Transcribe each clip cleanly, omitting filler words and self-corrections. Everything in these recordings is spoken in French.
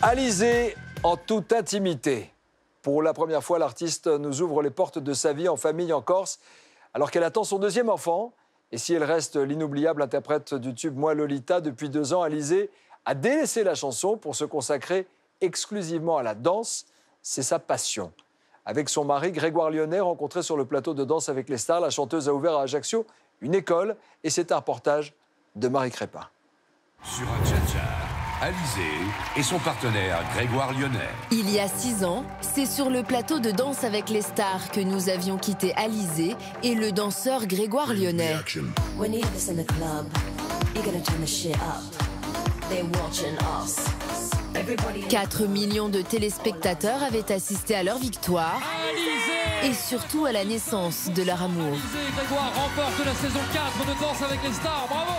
Alizée en toute intimité. Pour la première fois, l'artiste nous ouvre les portes de sa vie en famille en Corse, alors qu'elle attend son deuxième enfant. Et si elle reste l'inoubliable interprète du tube Moi Lolita, depuis 2 ans, Alizée a délaissé la chanson pour se consacrer exclusivement à la danse. C'est sa passion. Avec son mari Grégoire Lyonnais, rencontré sur le plateau de Danse avec les stars, la chanteuse a ouvert à Ajaccio une école. Et c'est un reportage de Marie Crépin. Sur un tcha-tcha, Alizée et son partenaire Grégoire Lyonnais. Il y a 6 ans, c'est sur le plateau de Danse avec les stars que nous avions quitté Alizée et le danseur Grégoire Lyonnais. 4 millions de téléspectateurs avaient assisté à leur victoire et surtout à la naissance de leur amour. Alizée et Grégoire remportent la saison 4 de Danse avec les stars, bravo!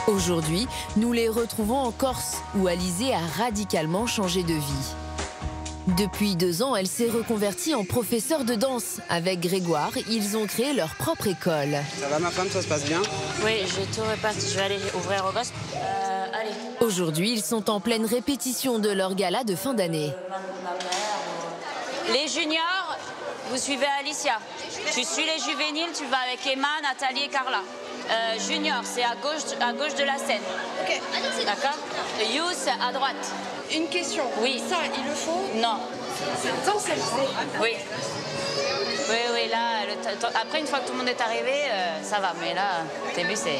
Aujourd'hui, nous les retrouvons en Corse, où Alizée a radicalement changé de vie. Depuis 2 ans, elle s'est reconvertie en professeure de danse. Avec Grégoire, ils ont créé leur propre école. Ça va ma femme, ça se passe bien? Oui, j'ai tout reparti, je vais aller ouvrir au gosse. Allez. Aujourd'hui, ils sont en pleine répétition de leur gala de fin d'année. Les juniors, vous suivez Alicia. Tu suis les juvéniles, tu vas avec Emma, Nathalie et Carla. Junior, c'est à gauche de la scène. Ok. D'accord? Youth, à droite. Une question. Oui. Ça, il le faut? Non. Cette danse, elle fait. Oui. Oui, là, après, une fois que tout le monde est arrivé, ça va. Mais là, au début, c'est...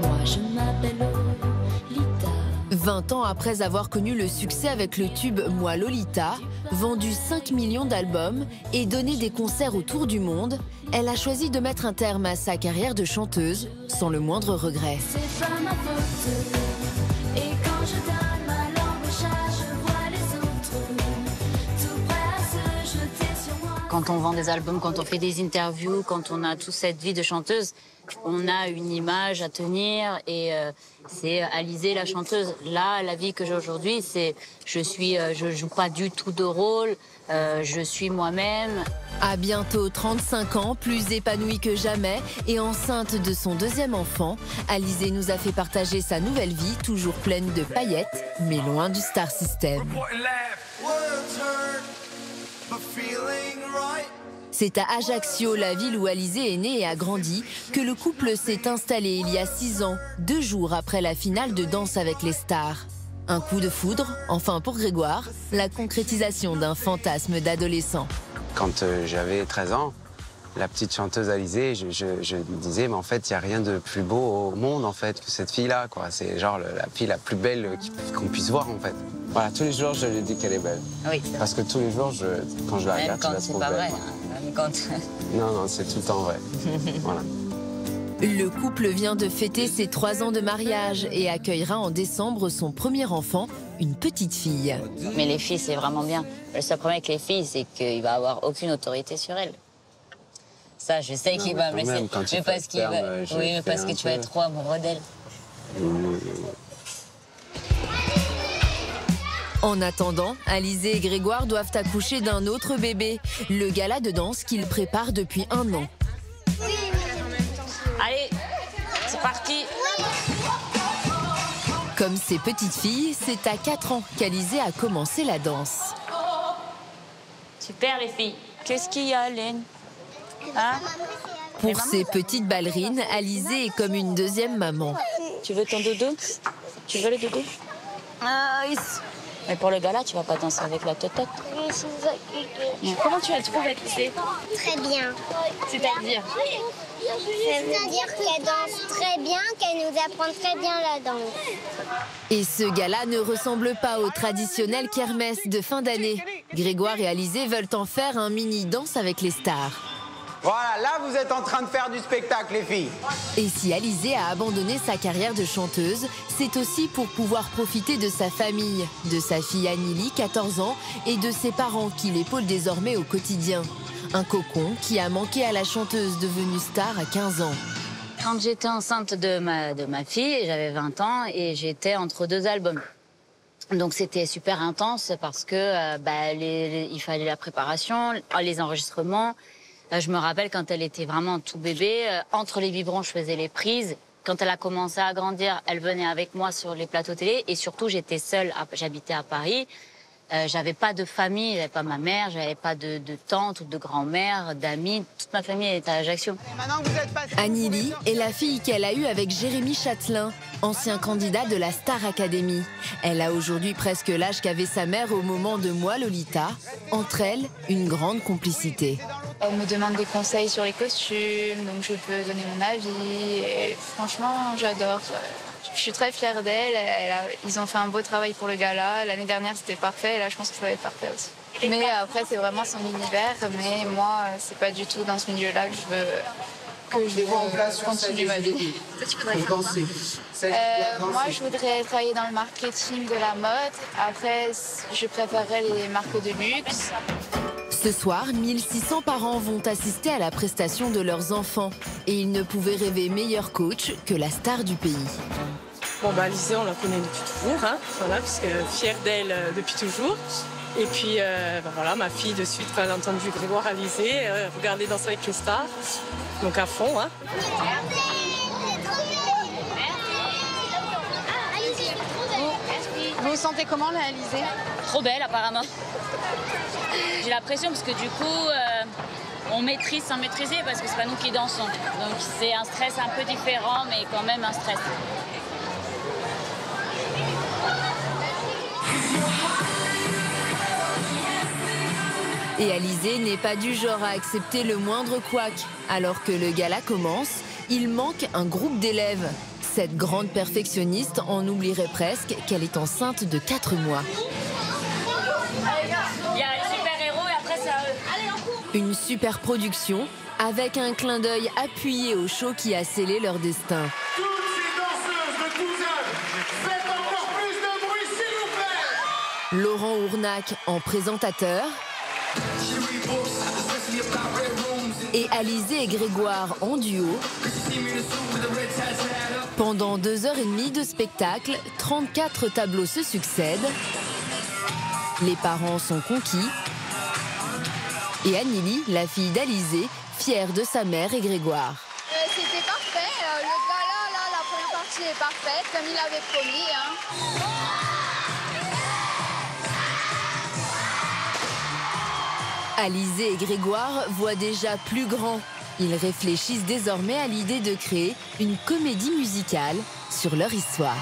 Moi, je m'appelle Lolita. 20 ans après avoir connu le succès avec le tube Moi Lolita, vendu 5 millions d'albums et donné des concerts autour du monde, elle a choisi de mettre un terme à sa carrière de chanteuse sans le moindre regret. C'est pas ma faute. Et quand je donne ma langue au chat, je vois les autres tout prêts à se jeter sur moi. Quand on vend des albums, quand on fait des interviews, quand on a toute cette vie de chanteuse, on a une image à tenir et c'est Alizée la chanteuse. Là, la vie que j'ai aujourd'hui, c'est je joue pas du tout de rôle, je suis moi-même. À bientôt 35 ans, plus épanouie que jamais et enceinte de son 2e enfant, Alizée nous a fait partager sa nouvelle vie, toujours pleine de paillettes, mais loin du star system. C'est à Ajaccio, la ville où Alizée est née et a grandi, que le couple s'est installé il y a 6 ans, 2 jours après la finale de Danse avec les stars. Un coup de foudre, enfin pour Grégoire, la concrétisation d'un fantasme d'adolescent. Quand j'avais 13 ans, la petite chanteuse Alizée, je me disais, mais en fait, il n'y a rien de plus beau au monde, en fait, que cette fille-là, quoi. C'est genre la fille la plus belle qu'on puisse voir, en fait. Voilà, tous les jours, je lui dis qu'elle est belle. Oui. Parce que tous les jours, quand je la regarde, je la trouve belle. Même quand c'est pas vrai. Même quand... Non, c'est tout le temps vrai. Voilà. Le couple vient de fêter ses 3 ans de mariage et accueillera en décembre son premier enfant, une petite fille. Mais les filles, c'est vraiment bien. Le seul problème avec les filles, c'est qu'il va avoir aucune autorité sur elles. Ça, je sais qu'il va me laisser. Mais parce qu'il va... Oui, mais parce que tu vas être trop amoureux d'elle. En attendant, Alizée et Grégoire doivent accoucher d'un autre bébé, le gala de danse qu'ils préparent depuis 1 an. Allez, c'est parti. Comme ses petites filles, c'est à 4 ans qu'Alizée a commencé la danse. Super, les filles. Qu'est-ce qu'il y a, Laine? Hein? Pour ces petites ballerines, Alizée est comme une 2e maman. Tu veux ton dodo? Tu veux le dodo? Mais pour le gala, tu vas pas danser avec la totote. Comment tu la trouves, Alizée? Très bien. C'est-à-dire? C'est-à-dire qu'elle danse très bien, qu'elle nous apprend très bien la danse. Et ce gala ne ressemble pas au traditionnel kermesse de fin d'année. Grégoire et Alizée veulent en faire un mini danse avec les stars. Voilà, là, vous êtes en train de faire du spectacle, les filles. Et si Alizée a abandonné sa carrière de chanteuse, c'est aussi pour pouvoir profiter de sa famille, de sa fille Anneli, 14 ans, et de ses parents qui l'épaulent désormais au quotidien. Un cocon qui a manqué à la chanteuse devenue star à 15 ans. Quand j'étais enceinte de ma fille, j'avais 20 ans et j'étais entre 2 albums. Donc c'était super intense parce que il fallait la préparation, les enregistrements. Je me rappelle quand elle était vraiment tout bébé, entre les biberons, je faisais les prises. Quand elle a commencé à grandir, elle venait avec moi sur les plateaux télé. Et surtout, j'étais seule, j'habitais à Paris. J'avais pas de famille, j'avais pas ma mère, j'avais pas de tante ou de grand-mère, d'amis. Toute ma famille était à Ajaccio. Annili est la fille qu'elle a eue avec Jérémy Châtelain, ancien candidat de la Star Academy. Elle a aujourd'hui presque l'âge qu'avait sa mère au moment de Moi Lolita. Entre elles, une grande complicité. Elle me demande des conseils sur les costumes, donc je peux donner mon avis. Et franchement, j'adore. Je suis très fière d'elle. Ils ont fait un beau travail pour le gala. L'année dernière, c'était parfait. Et là, je pense que ça va être parfait aussi. Mais après, c'est vraiment son univers. Mais moi, c'est pas du tout dans ce milieu-là que je veux continuer ma vie. Moi, je voudrais travailler dans le marketing de la mode. Après, je préférerais les marques de luxe. Ce soir, 1600 parents vont assister à la prestation de leurs enfants. Et ils ne pouvaient rêver meilleur coach que la star du pays. Bon, Alizée, on la connaît depuis toujours, hein, voilà, parce que fière d'elle depuis toujours. Et puis, voilà, ma fille, de suite, quand elle a entendu Grégoire Alizée, regarder Danser avec les stars, donc à fond. Hein. Vous vous sentez comment, là, Alizée? Trop belle, apparemment. J'ai la pression parce que du coup, on maîtrise sans maîtriser parce que c'est pas nous qui dansons. Donc c'est un stress un peu différent, mais quand même un stress. Et Alizée n'est pas du genre à accepter le moindre couac. Alors que le gala commence, il manque un groupe d'élèves. Cette grande perfectionniste en oublierait presque qu'elle est enceinte de 4 mois. Il y a les super-héros et après c'est à eux. Une super production avec un clin d'œil appuyé au show qui a scellé leur destin. Toutes ces danseuses de tous âges, faites encore plus de bruit, s'il vous plaît. Laurent Ournac en présentateur. Et Alizée et Grégoire en duo. Pendant 2h30 de spectacle, 34 tableaux se succèdent. Les parents sont conquis. Et Annili, la fille d'Alizée, fière de sa mère et Grégoire. C'était parfait. Le gala, là, la première partie est parfaite, comme il avait promis. Hein. Alizée et Grégoire voient déjà plus grand. Ils réfléchissent désormais à l'idée de créer une comédie musicale sur leur histoire.